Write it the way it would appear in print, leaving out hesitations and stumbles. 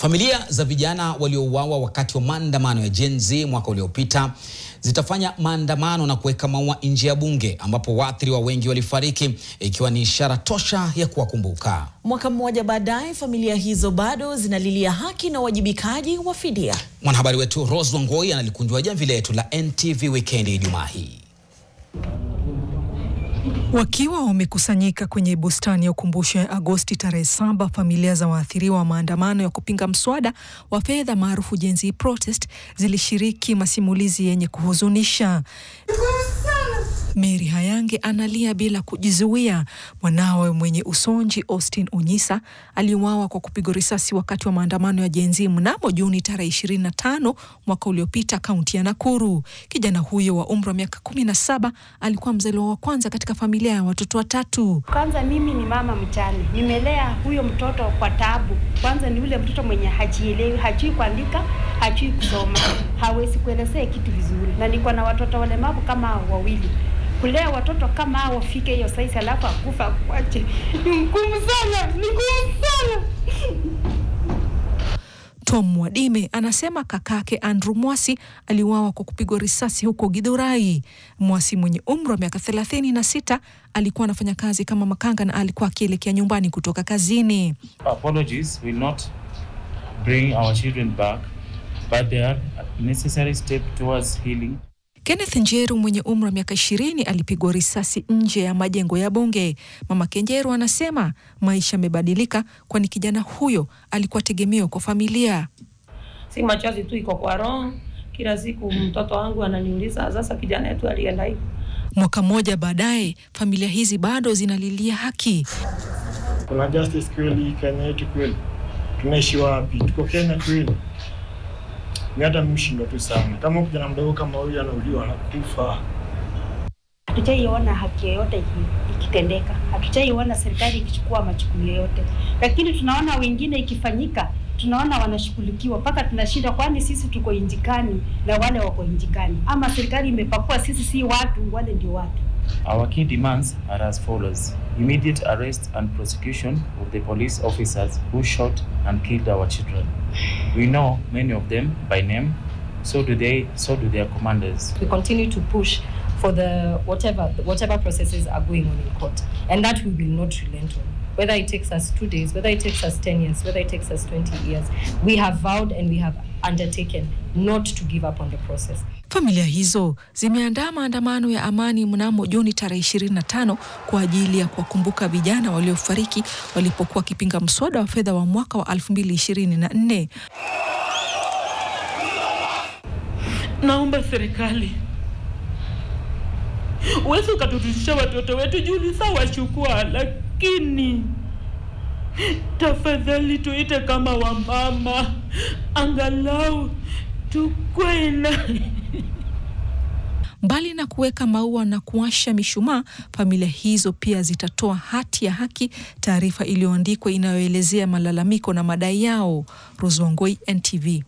Familia za vijana waliouawa wakati wa maandamano ya Gen Z mwaka uliopita zitafanya maandamano na kuweka maua nje ya bunge ambapo waathiriwa wengi walifariki, ikiwa ni ishara tosha ya kuwakumbuka. Mwaka mmoja baadaye, familia hizo bado zinalilia haki na uwajibikaji wa fidia. Mwanahabari wetu Rose Wangoi analikunjua jamvi letu la NTV Weekend Ijumaa hii. Wakiwa wamekusanyika kwenye bustani ya ukumbusho ya Agosti tarehe 7, familia za waathiriwa wa maandamano ya kupinga mswada wa fedha maarufu Gen Z protest zilishiriki masimulizi yenye kuhuzunisha. Mary Hayange analia bila kujizuia. Mwanawe mwenye usonji Austin Onyisa aliuawa kwa kupigwa risasi wakati wa maandamano ya Gen Z mnamo Juni tarehe 25 mwaka uliopita kaunti ya Nakuru. Kijana huyo wa umri wa miaka 17 alikuwa mzaliwa wa kwanza katika familia ya watoto watatu. Kwanza mimi ni mama mjane. Nimelea huyo mtoto kwa taabu. Kwanza ni yule mtoto mwenye hajielewi, hajui kuandika, hajui kusoma, hawezi kuelezea kitu vizuri. Na niko na watoto walemavu kama wawili. Kulea watoto kama hao wafike hiyo size alafu akufa kwache. Ni ngumu sana. Tom Mwadime anasema kakake Andrew Mwasi aliuawa kwa kupigwa risasi huko Githurai. Mwasi mwenye umri wa miaka 36 alikuwa anafanya kazi kama makanga na alikuwa akielekea nyumbani kutoka kazini. Apologies will not bring our children back, but they are a necessary step towards healing. Kenneth Njeru mwenye umri wa miaka 20 alipigwa risasi nje ya majengo ya bunge. Mama Njeru anasema maisha yamebadilika kwani kijana huyo alikuwa tegemeo kwa familia. Si machozi tu iko kwa roho. Kila siku mtoto wangu ananiuliza sasa kijana yetu alienda hivi. Mwaka mmoja baadaye, familia hizi bado zinalilia haki. Kuna justice kweli Kenya yetu kweli? Tunaishi wapi? Tuko Kenya kweli? Ni hata mshindo tu sana. Kama kijana mdogo kama huyu anauliwa na kufa. Hatujaiona haki yoyote ikitendeka. Hatujaiona serikali ikichukua majukumu yote. Lakini tunaona wengine ikifanyika, tunaona wanashughulikiwa mpaka tunashinda, kwani sisi tuko injikani na wale wako injikani. Ama serikali imepakua sisi si watu, wale ndio watu. Our key demands are as follows: immediate arrest and prosecution of the police officers who shot and killed our children. We know many of them by name, so do their commanders. We continue to push for the whatever processes are going on in court, and that we will not relent on. Whether it takes us 2 days, whether it takes us 10 years, whether it takes us 20 years, we have vowed and we have undertaken not to give up on the process. Familia hizo zimeandaa maandamano ya amani mnamo Juni tarehe 25 kwa ajili ya kuwakumbuka vijana waliofariki walipokuwa kipinga mswada wa fedha wa mwaka wa 2024. Naomba serikali uweze kututisha watoto wetu juu ni sawa chukua, lakini tafadhali tuite kama wamama, angalau tukwena. Mbali na kuweka maua na kuwasha mishumaa, familia hizo pia zitatoa hati ya haki, taarifa iliyoandikwa inayoelezea malalamiko na madai yao. Rose Wangoi, NTV.